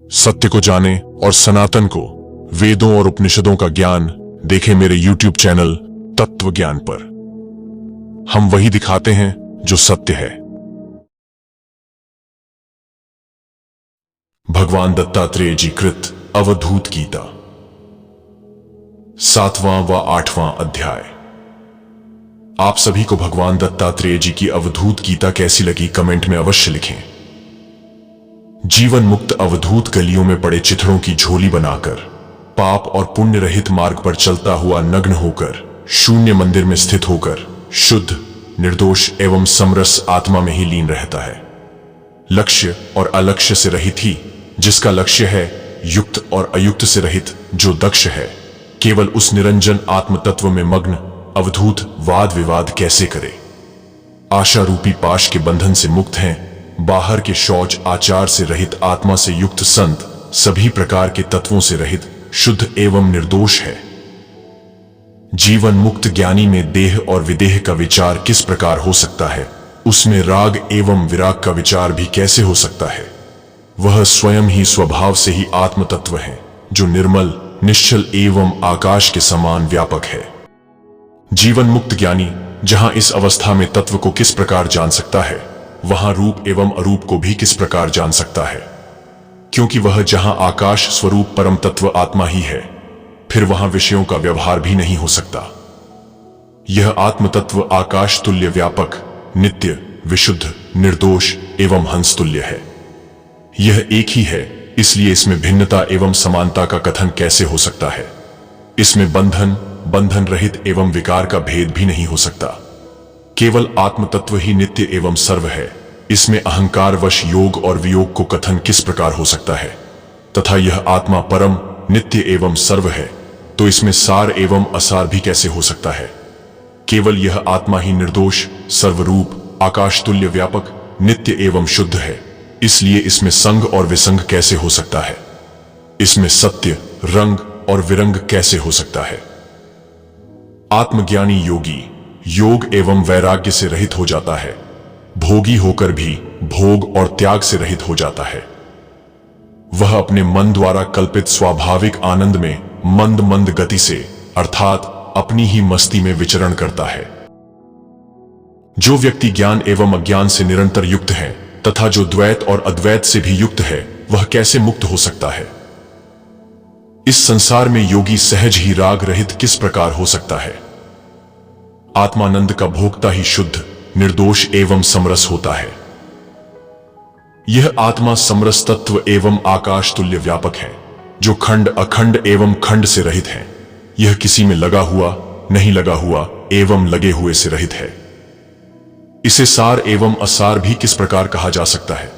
सत्य को जाने और सनातन को, वेदों और उपनिषदों का ज्ञान देखें मेरे YouTube चैनल तत्व ज्ञान पर। हम वही दिखाते हैं जो सत्य है। भगवान दत्तात्रेय जी कृत अवधूत गीता, 7वां व 8वां अध्याय। आप सभी को भगवान दत्तात्रेय जी की अवधूत गीता कैसी लगी कमेंट में अवश्य लिखें। जीवन मुक्त अवधूत गलियों में पड़े चिथड़ों की झोली बनाकर, पाप और पुण्य रहित मार्ग पर चलता हुआ नग्न होकर, शून्य मंदिर में स्थित होकर, शुद्ध, निर्दोष एवं समरस आत्मा में ही लीन रहता है। लक्ष्य और अलक्ष्य से रहित ही, जिसका लक्ष्य है, युक्त और अयुक्त से रहित जो दक्ष है, केवल उस निरंजन आत्म तत्व में मग्न अवधूत वाद विवाद कैसे करे। आशा रूपी पाश के बंधन से मुक्त हैं, बाहर के शौच आचार से रहित आत्मा से युक्त संत सभी प्रकार के तत्वों से रहित शुद्ध एवं निर्दोष है। जीवन मुक्त ज्ञानी में देह और विदेह का विचार किस प्रकार हो सकता है, उसमें राग एवं विराग का विचार भी कैसे हो सकता है। वह स्वयं ही स्वभाव से ही आत्म तत्व है, जो निर्मल, निश्चल एवं आकाश के समान व्यापक है। जीवन मुक्त ज्ञानी जहां इस अवस्था में तत्व को किस प्रकार जान सकता है, वहां रूप एवं अरूप को भी किस प्रकार जान सकता है, क्योंकि वह जहां आकाश स्वरूप परम तत्व आत्मा ही है, फिर वहां विषयों का व्यवहार भी नहीं हो सकता। यह आत्म तत्व आकाश तुल्य व्यापक, नित्य, विशुद्ध, निर्दोष एवं हंस तुल्य है। यह एक ही है, इसलिए इसमें भिन्नता एवं समानता का कथन कैसे हो सकता है। इसमें बंधन रहित एवं विकार का भेद भी नहीं हो सकता। केवल आत्म तत्व ही नित्य एवं सर्व है। इसमें अहंकार वश योग और वियोग को कथन किस प्रकार हो सकता है, तथा यह आत्मा परम, नित्य एवं सर्व है, तो इसमें सार एवं असार भी कैसे हो सकता है। केवल यह आत्मा ही निर्दोष, सर्वरूप, आकाश तुल्य व्यापक, नित्य एवं शुद्ध है, इसलिए इसमें संग और विसंग कैसे हो सकता है। इसमें सत्य, रंग और विरंग कैसे हो सकता है। आत्मज्ञानी योगी योग एवं वैराग्य से रहित हो जाता है, भोगी होकर भी भोग और त्याग से रहित हो जाता है। वह अपने मन द्वारा कल्पित स्वाभाविक आनंद में मंद मंद गति से, अर्थात अपनी ही मस्ती में विचरण करता है। जो व्यक्ति ज्ञान एवं अज्ञान से निरंतर युक्त है तथा जो द्वैत और अद्वैत से भी युक्त है, वह कैसे मुक्त हो सकता है। इस संसार में योगी सहज ही राग रहित किस प्रकार हो सकता है। आत्मानंद का भोक्ता ही शुद्ध, निर्दोष एवं समरस होता है। यह आत्मा समरस तत्व एवं आकाश तुल्य व्यापक है, जो खंड अखंड एवं खंड से रहित है। यह किसी में लगा हुआ, नहीं लगा हुआ एवं लगे हुए से रहित है। इसे सार एवं असार भी किस प्रकार कहा जा सकता है।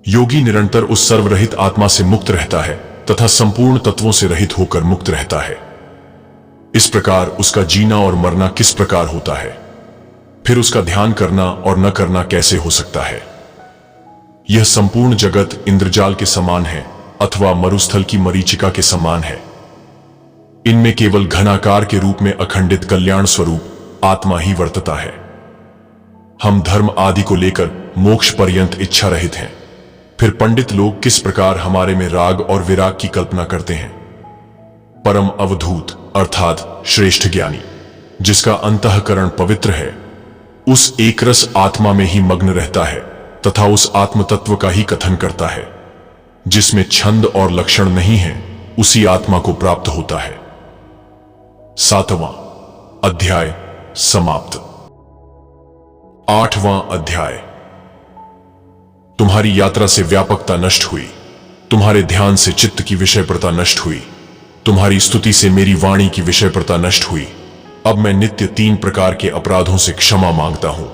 योगी निरंतर उस सर्वरहित आत्मा से मुक्त रहता है तथा संपूर्ण तत्वों से रहित होकर मुक्त रहता है। इस प्रकार उसका जीना और मरना किस प्रकार होता है, फिर उसका ध्यान करना और न करना कैसे हो सकता है। यह संपूर्ण जगत इंद्रजाल के समान है अथवा मरुस्थल की मरीचिका के समान है। इनमें केवल घनाकार के रूप में अखंडित कल्याण स्वरूप आत्मा ही वर्तता है। हम धर्म आदि को लेकर मोक्ष पर्यंत इच्छा रहित हैं, फिर पंडित लोग किस प्रकार हमारे में राग और विराग की कल्पना करते हैं। परम अवधूत अर्थात श्रेष्ठ ज्ञानी, जिसका अंतःकरण पवित्र है, उस एकरस आत्मा में ही मग्न रहता है तथा उस आत्म तत्व का ही कथन करता है। जिसमें छंद और लक्षण नहीं है, उसी आत्मा को प्राप्त होता है। 7वां अध्याय समाप्त। 8वां अध्याय। तुम्हारी यात्रा से व्यापकता नष्ट हुई, तुम्हारे ध्यान से चित्त की विषयप्रता नष्ट हुई, तुम्हारी स्तुति से मेरी वाणी की विषयप्रता नष्ट हुई। अब मैं नित्य 3 प्रकार के अपराधों से क्षमा मांगता हूं।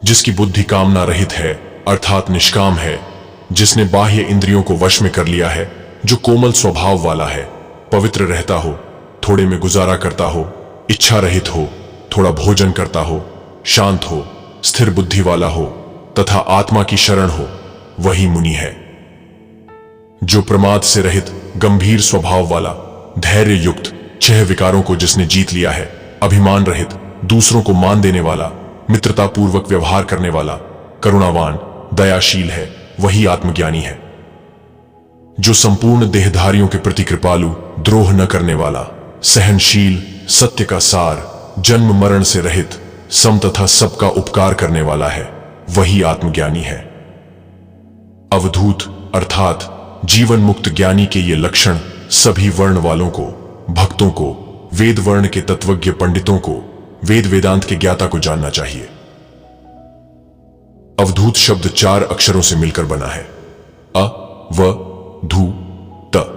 जिसकी बुद्धि कामना रहित है, अर्थात निष्काम है, जिसने बाह्य इंद्रियों को वश में कर लिया है, जो कोमल स्वभाव वाला है, पवित्र रहता हो, थोड़े में गुजारा करता हो, इच्छा रहित हो, थोड़ा भोजन करता हो, शांत हो, स्थिर बुद्धि वाला हो तथा आत्मा की शरण हो, वही मुनि है। जो प्रमाद से रहित, गंभीर स्वभाव वाला, धैर्य युक्त, 6 विकारों को जिसने जीत लिया है, अभिमान रहित, दूसरों को मान देने वाला, मित्रता पूर्वक व्यवहार करने वाला, करुणावान, दयाशील है, वही आत्मज्ञानी है। जो संपूर्ण देहधारियों के प्रति कृपालु, द्रोह न करने वाला, सहनशील, सत्य का सार, जन्म मरण से रहित, सम तथा सबका उपकार करने वाला है, वही आत्मज्ञानी है। अवधूत अर्थात जीवन मुक्त ज्ञानी के ये लक्षण सभी वर्ण वालों को, भक्तों को, वेद वर्ण के तत्वज्ञ पंडितों को, वेद वेदांत के ज्ञाता को जानना चाहिए। अवधूत शब्द 4 अक्षरों से मिलकर बना है, अ, व, धू, त।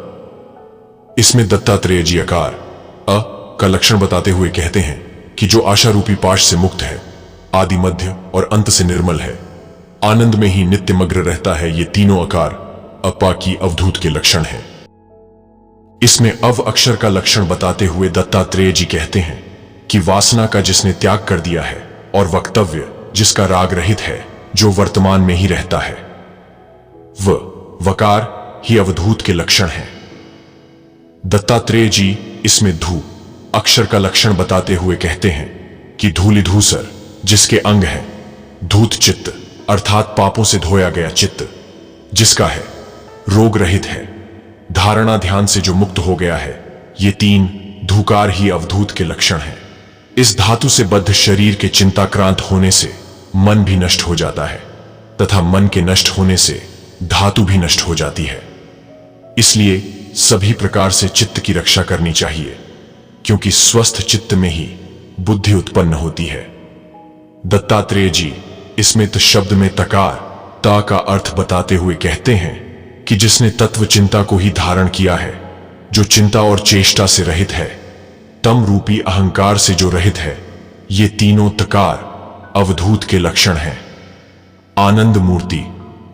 इसमें दत्तात्रेय जी अकार अ का लक्षण बताते हुए कहते हैं कि जो आशा रूपी पाश से मुक्त है, आदि मध्य और अंत से निर्मल है, आनंद में ही नित्य मग्न रहता है, ये तीनों आकार अपा की अवधूत के लक्षण हैं। इसमें अव अक्षर का लक्षण बताते हुए दत्तात्रेय जी कहते हैं कि वासना का जिसने त्याग कर दिया है और वक्तव्य जिसका राग रहित है, जो वर्तमान में ही रहता है, वकार ही अवधूत के लक्षण हैं। दत्तात्रेय जी इसमें धू अक्षर का लक्षण बताते हुए कहते हैं कि धूलिधूसर जिसके अंग है, धूत चित्त अर्थात पापों से धोया गया चित्त जिसका है, रोग रहित है, धारणा ध्यान से जो मुक्त हो गया है, ये 3 धूकार ही अवधूत के लक्षण हैं। इस धातु से बद्ध शरीर के चिंताक्रांत होने से मन भी नष्ट हो जाता है तथा मन के नष्ट होने से धातु भी नष्ट हो जाती है। इसलिए सभी प्रकार से चित्त की रक्षा करनी चाहिए, क्योंकि स्वस्थ चित्त में ही बुद्धि उत्पन्न होती है। दत्तात्रेय जी इसमें त शब्द में तकार ता का अर्थ बताते हुए कहते हैं कि जिसने तत्व चिंता को ही धारण किया है, जो चिंता और चेष्टा से रहित है, तम रूपी अहंकार से जो रहित है, ये तीनों तकार अवधूत के लक्षण हैं। आनंद मूर्ति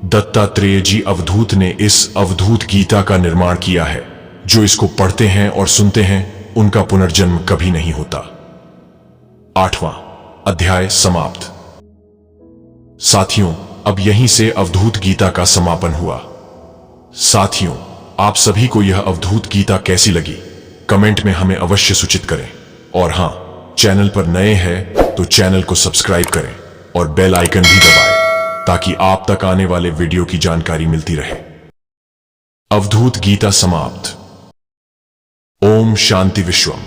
दत्तात्रेय जी अवधूत ने इस अवधूत गीता का निर्माण किया है। जो इसको पढ़ते हैं और सुनते हैं, उनका पुनर्जन्म कभी नहीं होता। 8वां अध्याय समाप्त। साथियों, अब यहीं से अवधूत गीता का समापन हुआ। साथियों, आप सभी को यह अवधूत गीता कैसी लगी, कमेंट में हमें अवश्य सूचित करें। और हां, चैनल पर नए हैं तो चैनल को सब्सक्राइब करें और बेल आइकन भी दबाएं, ताकि आप तक आने वाले वीडियो की जानकारी मिलती रहे। अवधूत गीता समाप्त। ओम शांति विश्वम।